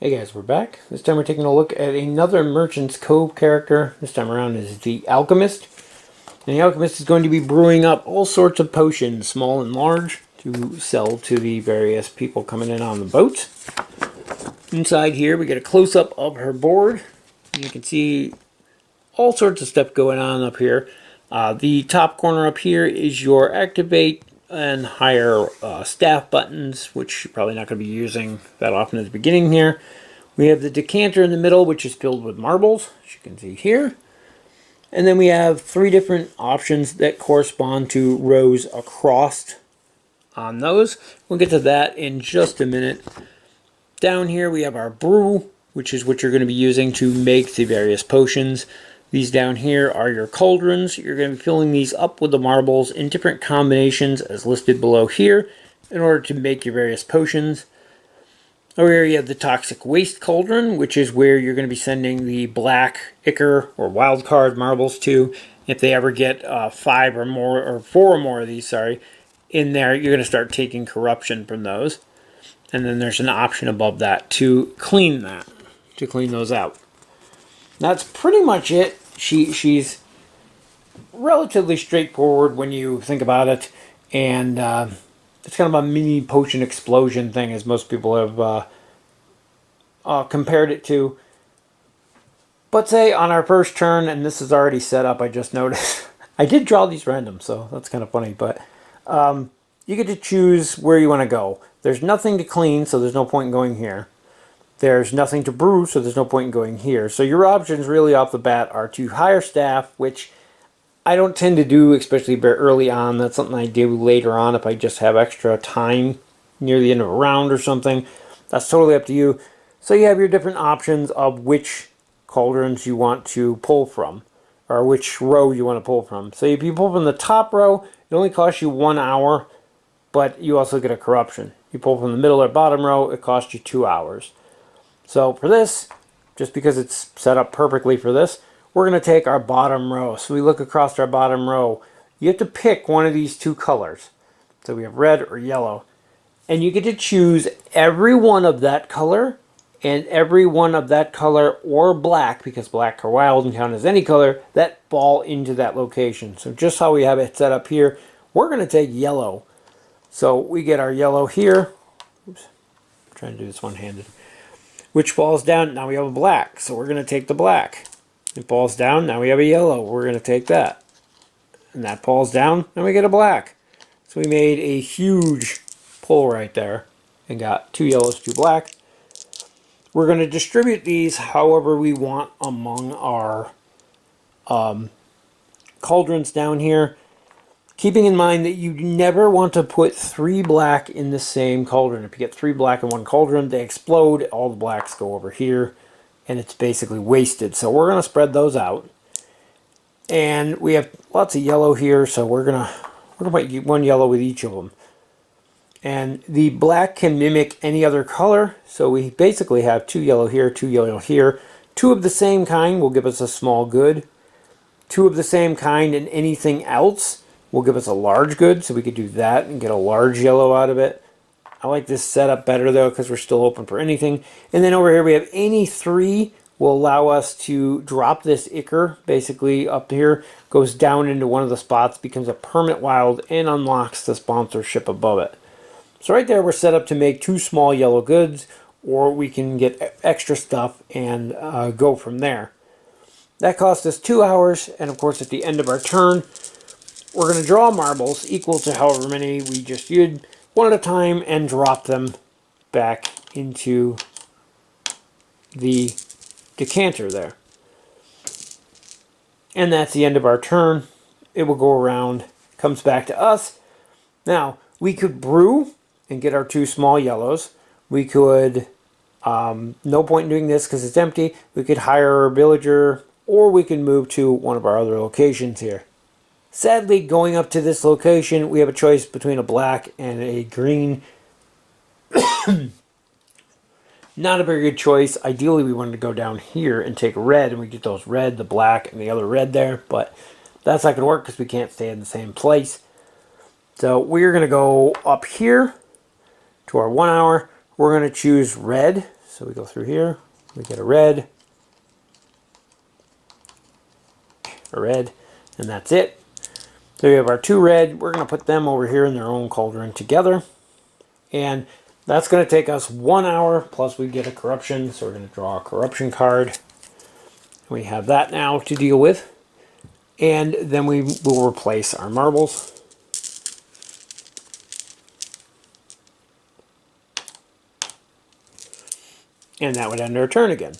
Hey guys, we're back. This time we're taking a look at another Merchant's Cove character. This time around is the Alchemist. And the Alchemist is going to be brewing up all sorts of potions, small and large, to sell to the various people coming in on the boat. Inside here we get a close-up of her board. You can see all sorts of stuff going on up here. The top corner up here is your activate and higher staff buttons, which you're probably not going to be using that often at the beginning here. We have the decanter in the middle, which is filled with marbles, as you can see here. And then we have three different options that correspond to rows across on those. We'll get to that in just a minute. Down here we have our brew, which is what you're going to be using to make the various potions. These down here are your cauldrons. You're going to be filling these up with the marbles in different combinations as listed below here in order to make your various potions. Over here you have the toxic waste cauldron, which is where you're going to be sending the black Ichor or wild card marbles to. If they ever get 5 or more, or 4 or more of these, in there, you're going to start taking corruption from those. And then there's an option above that to clean those out. That's pretty much it. She's relatively straightforward when you think about it, and it's kind of a mini potion explosion thing, as most people have compared it to. But say on our first turn, and this is already set up, I just noticed. I did draw these random, so that's kind of funny, but you get to choose where you want to go. There's nothing to clean, so there's no point in going here. There's nothing to brew, so there's no point in going here. So your options really off the bat are to hire staff, which I don't tend to do, especially very early on. That's something I do later on if I just have extra time near the end of a round or something. That's totally up to you. So you have your different options of which cauldrons you want to pull from, or which row you want to pull from. So if you pull from the top row, it only costs you 1 hour, but you also get a corruption. You pull from the middle or bottom row, it costs you 2 hours. So for this, just because it's set up perfectly for this, we're going to take our bottom row. So we look across our bottom row. You have to pick one of these two colors. So we have red or yellow. And you get to choose every one of that color and every one of that color or black, because black or wild can count as any color, that fall into that location. So just how we have it set up here, we're going to take yellow. So we get our yellow here. Oops, I'm trying to do this one-handed. Which falls down, now we have a black, so we're going to take the black. It falls down, now we have a yellow, we're going to take that. And that falls down, now we get a black. So we made a huge pull right there and got 2 yellows, 2 black. We're going to distribute these however we want among our cauldrons down here. Keeping in mind that you never want to put 3 black in the same cauldron. If you get 3 black in one cauldron, they explode, all the blacks go over here, and it's basically wasted. So we're going to spread those out. And we have lots of yellow here, so we're going to put 1 yellow with each of them. And the black can mimic any other color, so we basically have 2 yellow here, 2 yellow here. 2 of the same kind will give us a small good. 2 of the same kind and anything else will give us a large good, so we could do that and get a large yellow out of it. I like this setup better though, because we're still open for anything. And then over here we have any 3 will allow us to drop this Ichor, basically up here, goes down into one of the spots, becomes a permanent wild, and unlocks the sponsorship above it. So right there we're set up to make 2 small yellow goods, or we can get extra stuff and go from there. That cost us 2 hours, and of course at the end of our turn, we're going to draw marbles equal to however many we just used, one at a time, and drop them back into the decanter there. And that's the end of our turn. It will go around, comes back to us. Now, we could brew and get our 2 small yellows. We could, no point in doing this because it's empty. We could hire a villager, or we can move to one of our other locations here. Sadly, going up to this location, we have a choice between a black and a green. Not a very good choice. Ideally, we wanted to go down here and take red, and we get those red, the black, and the other red there. But that's not going to work because we can't stay in the same place. So we're going to go up here to our 1 hour. We're going to choose red. So we go through here, we get a red, and that's it. So we have our 2 red. We're going to put them over here in their own cauldron together. And that's going to take us 1 hour, plus we get a corruption. So we're going to draw a corruption card. We have that now to deal with. And then we will replace our marbles. And that would end our turn again.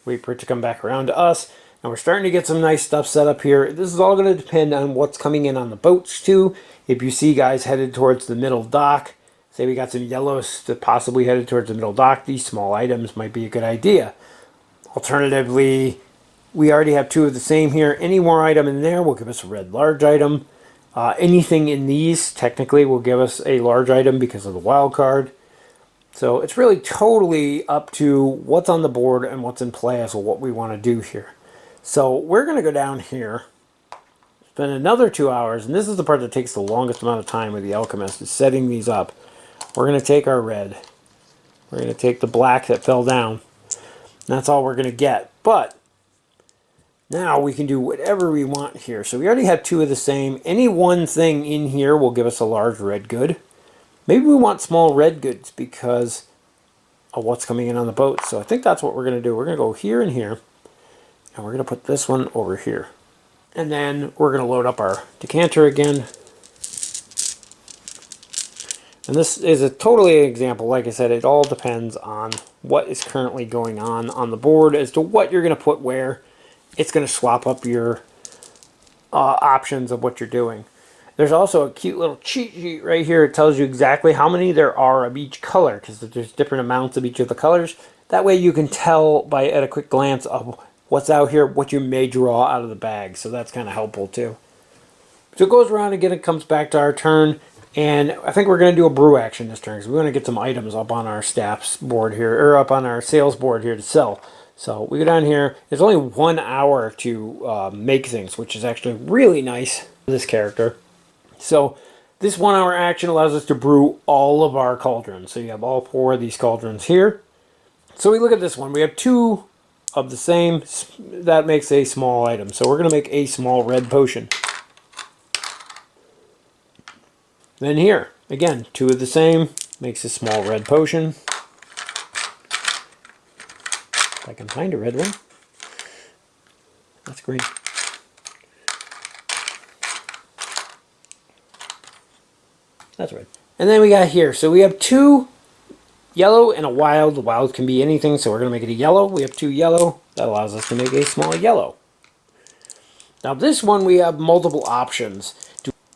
Wait for it to come back around to us. And we're starting to get some nice stuff set up here. This is all going to depend on what's coming in on the boats too. If you see guys headed towards the middle dock, say we got some yellows that possibly headed towards the middle dock, these small items might be a good idea. Alternatively, we already have 2 of the same here. Any more item in there will give us a red large item. Anything in these technically will give us a large item because of the wild card. So it's really totally up to what's on the board and what's in play as to what we want to do here. So we're going to go down here, spend another 2 hours, and this is the part that takes the longest amount of time with the Alchemist, is setting these up. We're going to take our red. We're going to take the black that fell down. And that's all we're going to get. But now we can do whatever we want here. So we already have 2 of the same. Any one thing in here will give us a large red good. Maybe we want small red goods because of what's coming in on the boat. So I think that's what we're going to do. We're going to go here and here. And we're going to put this one over here. And then we're going to load up our decanter again. And this is a totally an example. Like I said, it all depends on what is currently going on the board as to what you're going to put where. It's going to swap up your options of what you're doing. There's also a cute little cheat sheet right here. It tells you exactly how many there are of each color because there's different amounts of each of the colors. That way you can tell by at a quick glance of what's out here, what you may draw out of the bag. So that's kind of helpful too. So it goes around again, it comes back to our turn. And I think we're going to do a brew action this turn because we want to get some items up on our staffs board here, or up on our sales board here to sell. So we go down here. There's only 1 hour to make things, which is actually really nice for this character. So this 1 hour action allows us to brew all of our cauldrons. So you have all 4 of these cauldrons here. So we look at this one. We have 2 of the same. That makes a small item. So we're going to make a small red potion. Then here, again, 2 of the same, makes a small red potion. If I can find a red one. That's green. That's red. And then we got here, so we have 2 yellow and a wild. The wild can be anything, so we're going to make it a yellow. We have 2 yellow. That allows us to make a small yellow. Now this one, we have multiple options.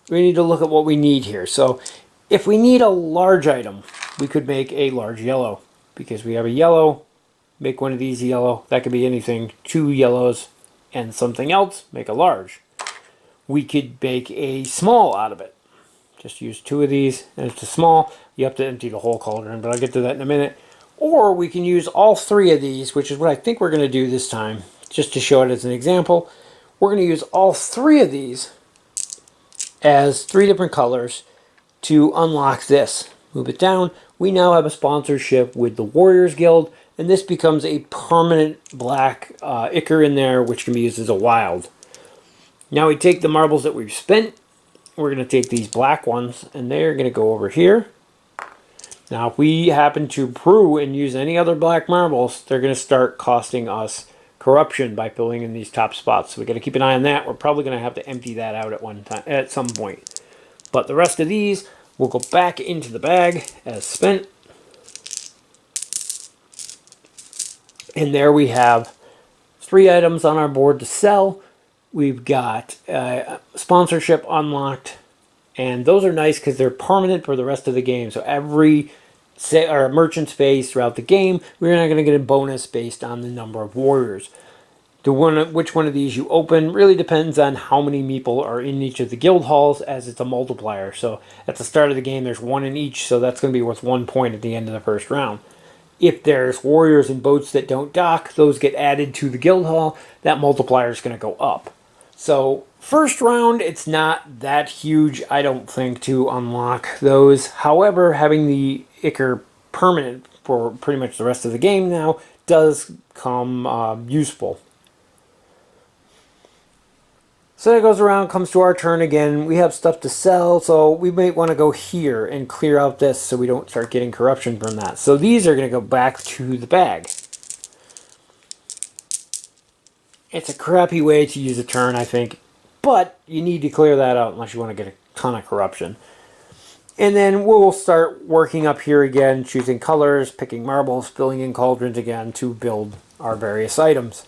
We need to look at what we need here. So if we need a large item, we could make a large yellow. Because we have a yellow, make one of these yellow. That could be anything. 2 yellows and something else, make a large. We could make a small out of it. Just use 2 of these and it's a small. You have to empty the whole cauldron, but I'll get to that in a minute. Or we can use all 3 of these, which is what I think we're going to do this time. Just to show it as an example. We're going to use all 3 of these as 3 different colors to unlock this. Move it down. We now have a sponsorship with the Warriors Guild, and this becomes a permanent black Ichor in there, which can be used as a wild. Now we take the marbles that we've spent. We're going to take these black ones, and they're going to go over here. Now if we happen to brew and use any other black marbles, they're going to start costing us corruption by filling in these top spots. So we got to keep an eye on that. We're probably going to have to empty that out at some point. But the rest of these will go back into the bag as spent. And there we have 3 items on our board to sell. We've got sponsorship unlocked. And those are nice because they're permanent for the rest of the game. So every merchant's phase throughout the game, we're not going to get a bonus based on the number of warriors. Which one of these you open really depends on how many meeple are in each of the guild halls, as it's a multiplier. So at the start of the game, there's 1 in each, so that's going to be worth 1 point at the end of the first round. If there's warriors and boats that don't dock, those get added to the guild hall. That multiplier is going to go up. So first round, it's not that huge, I don't think, to unlock those. However, having the Ichor permanent for pretty much the rest of the game now does come useful. So that goes around, comes to our turn again. We have stuff to sell, so we might want to go here and clear out this so we don't start getting corruption from that. So these are going to go back to the bag. It's a crappy way to use a turn, I think, but you need to clear that out unless you want to get a ton of corruption. And then we'll start working up here again, choosing colors, picking marbles, filling in cauldrons again to build our various items.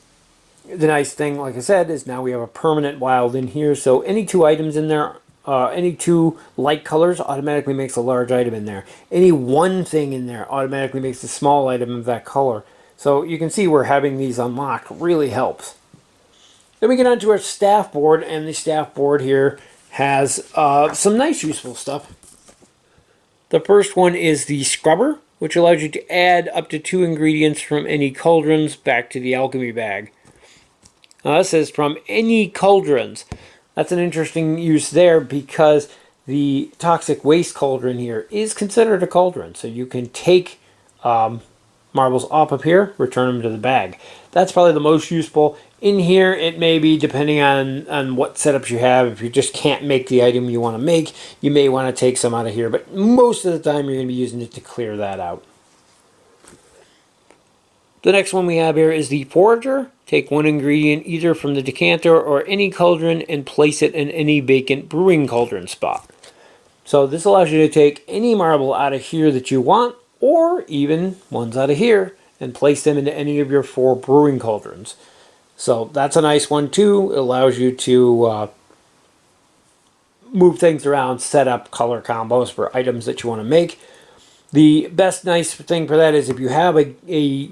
The nice thing, like I said, is now we have a permanent wild in here, so any two items in there, any two light colors automatically makes a large item in there. Any one thing in there automatically makes a small item of that color. So you can see where having these unlocked really helps. Then we get onto our staff board, and the staff board here has some nice useful stuff. The first one is the scrubber, which allows you to add up to 2 ingredients from any cauldrons back to the alchemy bag. This says from any cauldrons. That's an interesting use there because the toxic waste cauldron here is considered a cauldron. So you can take marbles off of here, return them to the bag. That's probably the most useful. In here, it may be, depending on what setups you have, if you just can't make the item you want to make, you may want to take some out of here. But most of the time, you're going to be using it to clear that out. The next one we have here is the forager. Take 1 ingredient either from the decanter or any cauldron and place it in any vacant brewing cauldron spot. So this allows you to take any marble out of here that you want, or even ones out of here, and place them into any of your 4 brewing cauldrons. So that's a nice one too. It allows you to move things around, set up color combos for items that you want to make. The best nice thing for that is if you have a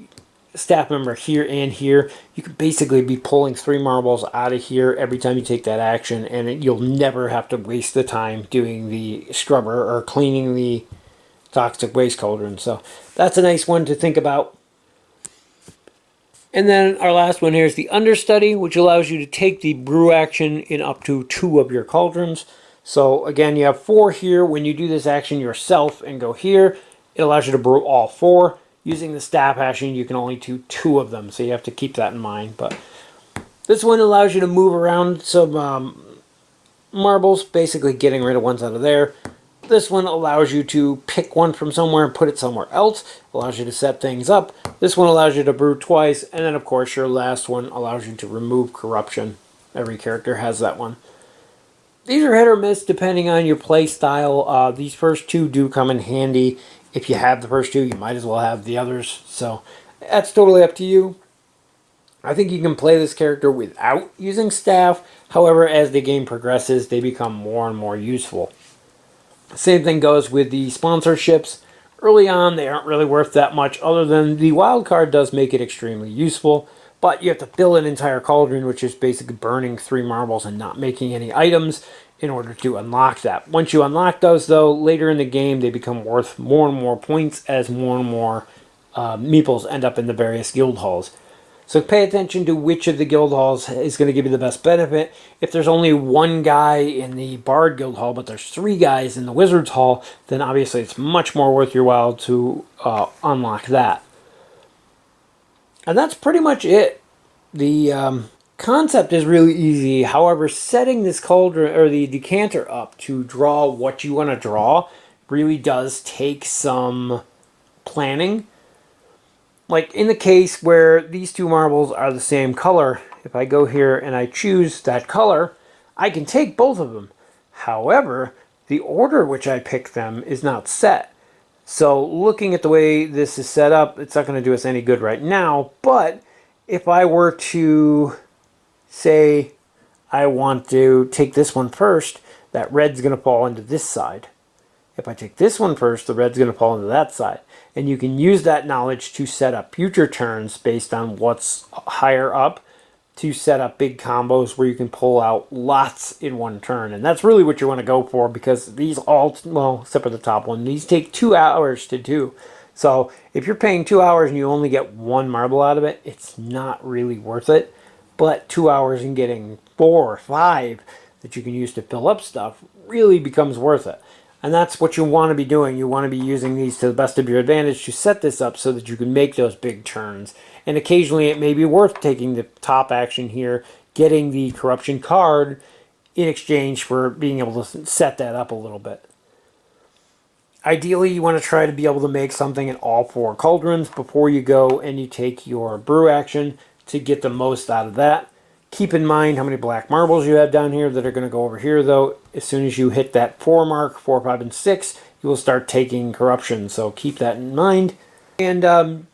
staff member here and here, you could basically be pulling 3 marbles out of here every time you take that action, and you'll never have to waste the time doing the scrubber or cleaning the toxic waste cauldron. So that's a nice one to think about. And then our last one here is the understudy, which allows you to take the brew action in up to 2 of your cauldrons. So again, you have 4 here. When you do this action yourself and go here, it allows you to brew all 4. Using the staff action, you can only do 2 of them, so you have to keep that in mind. But this one allows you to move around some marbles, basically getting rid of ones out of there. This one allows you to pick one from somewhere and put it somewhere else. Allows you to set things up. This one allows you to brew twice. And then, of course, your last one allows you to remove corruption. Every character has that one. These are hit or miss depending on your play style. These first 2 do come in handy. If you have the first 2, you might as well have the others. So that's totally up to you. I think you can play this character without using staff. However, as the game progresses, they become more and more useful. Same thing goes with the sponsorships. Early on, they aren't really worth that much, other than the wild card does make it extremely useful. But you have to fill an entire cauldron, which is basically burning 3 marbles and not making any items in order to unlock that. Once you unlock those, though, later in the game, they become worth more and more points as more and more meeples end up in the various guild halls. So pay attention to which of the guild halls is going to give you the best benefit. If there's only 1 guy in the Bard guild hall, but there's 3 guys in the Wizards hall, then obviously it's much more worth your while to unlock that. And that's pretty much it. The concept is really easy. However, setting this cauldron or the decanter up to draw what you want to draw really does take some planning. Like in the case where these 2 marbles are the same color, if I go here and I choose that color, I can take both of them. However, the order which I pick them is not set. So looking at the way this is set up, it's not going to do us any good right now. But if I were to say I want to take this one first, that red's going to fall into this side. If I take this one first, the red's going to fall into that side. And you can use that knowledge to set up future turns based on what's higher up to set up big combos where you can pull out lots in one turn. And that's really what you want to go for, because these all, well, except for the top one, these take 2 hours to do. So if you're paying 2 hours and you only get 1 marble out of it, it's not really worth it. But 2 hours and getting 4 or 5 that you can use to fill up stuff really becomes worth it. And that's what you want to be doing. You want to be using these to the best of your advantage to set this up so that you can make those big turns. And occasionally it may be worth taking the top action here, getting the corruption card in exchange for being able to set that up a little bit. Ideally, you want to try to be able to make something in all 4 cauldrons before you go and you take your brew action to get the most out of that. Keep in mind how many black marbles you have down here that are going to go over here, though. As soon as you hit that 4 mark, 4, 5, and 6, you will start taking corruption, so keep that in mind. And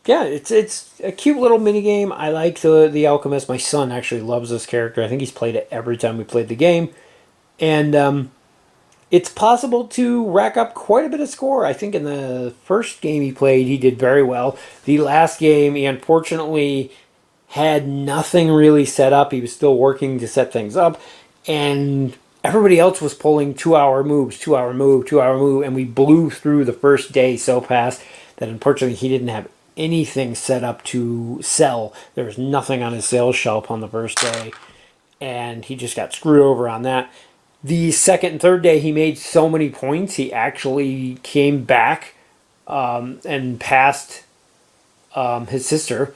yeah, it's a cute little mini game. I like the Alchemist. My son actually loves this character. I think he's played it every time we played the game. And it's possible to rack up quite a bit of score. I think in the first game he played, he did very well. The last game, he unfortunately had nothing really set up. He was still working to set things up. And everybody else was pulling 2-hour moves, 2-hour move, 2-hour move. And we blew through the first day so fast that unfortunately he didn't have anything set up to sell. There was nothing on his sales shelf on the first day. And he just got screwed over on that. The second and third day, he made so many points, he actually came back and passed his sister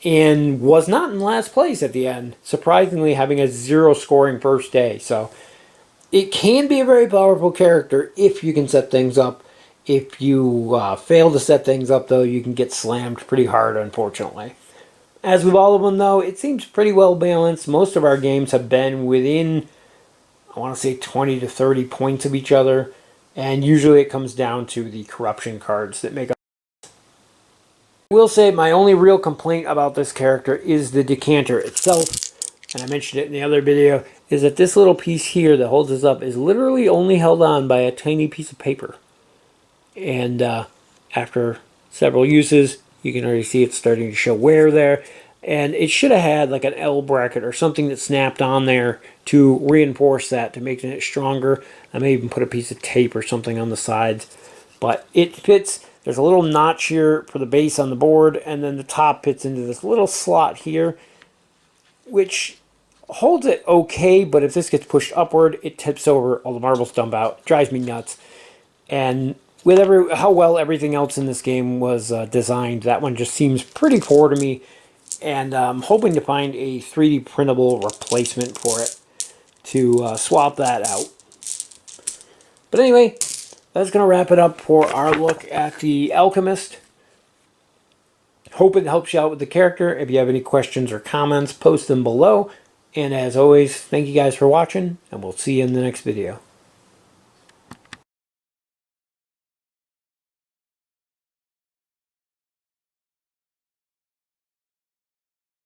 and was not in last place at the end, surprisingly having a 0 scoring first day. So it can be a very powerful character if you can set things up. If you fail to set things up, though, you can get slammed pretty hard, unfortunately. As with all of them, though, it seems pretty well balanced. Most of our games have been within, I want to say, 20 to 30 points of each other. And usually it comes down to the corruption cards that make up. I will say my only real complaint about this character is the decanter itself. And I mentioned it in the other video, is that this little piece here that holds us up is literally only held on by a tiny piece of paper. And after several uses, you can already see it's starting to show wear there. And it should have had like an L bracket or something that snapped on there to reinforce that, to make it stronger. I may even put a piece of tape or something on the sides. But it fits. There's a little notch here for the base on the board, and then the top fits into this little slot here, which holds it okay, but if this gets pushed upward, it tips over, all the marbles dump out. It drives me nuts. And with how well everything else in this game was designed, that one just seems pretty poor to me. And I'm hoping to find a 3D printable replacement for it to swap that out. But anyway, that's going to wrap it up for our look at the Alchemist. Hope it helps you out with the character. If you have any questions or comments, post them below. And as always, thank you guys for watching, and we'll see you in the next video.